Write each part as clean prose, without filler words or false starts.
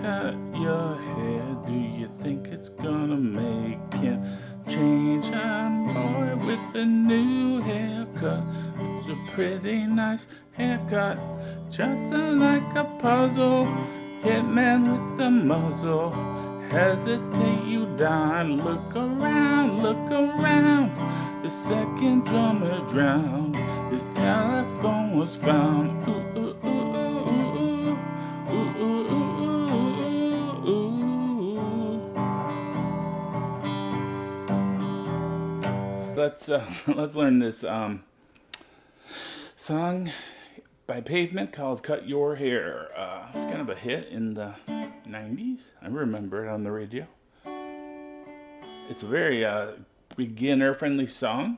cut your hair, do you think it's gonna make him change? I'm boy with a new haircut. It's a pretty nice haircut, just like a puzzle. Hitman with the muzzle, hesitate you dine. Look around, look around. The second drummer drowned. His telephone was found. Ooh, ooh, ooh, ooh, ooh, ooh, ooh, ooh, ooh. Let's learn this song by Pavement called "Cut Your Hair." It's kind of a hit in the 90s. I remember it on the radio. It's a very beginner-friendly song.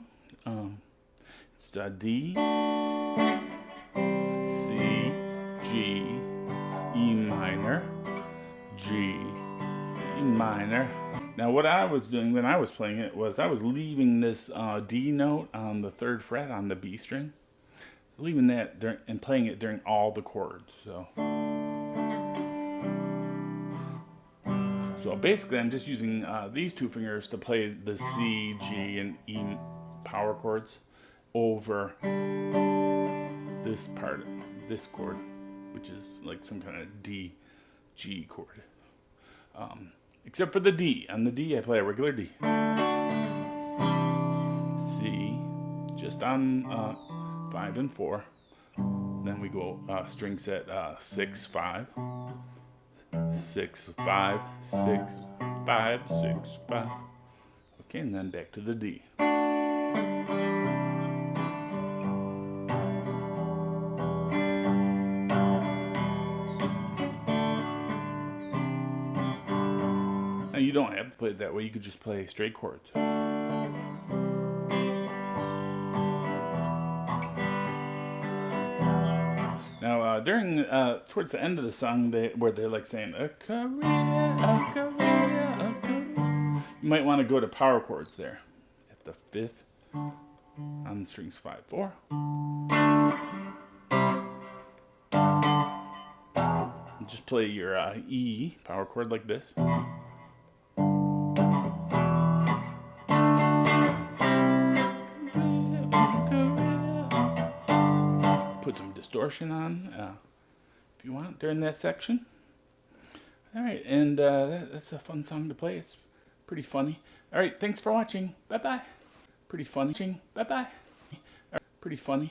It's D, C, G, E minor, G, E minor. Now what I was doing when I was playing it was I was leaving this D note on the 3rd fret on the B string. Leaving that and playing it during all the chords. So basically I'm just using these 2 fingers to play the C, G, and E power chords over this part, this chord, which is like some kind of D, G chord. Except for the D. On the D I play a regular D. C, just on 5 and 4. Then we go string set 6, 5, 6, 5, 6, 5, 6, 5. Okay, and then back to the D. Now you don't have to play it that way. You could just play straight chords. Now, during towards the end of the song, where they're like saying a career, a career, a career, you might want to go to power chords there at the 5th on strings 5, 4. And just play your E power chord like this. Put some distortion on if you want during that section. Alright, and that's a fun song to play. It's pretty funny. Alright, thanks for watching. Bye bye. Pretty funny. Bye bye. Pretty funny.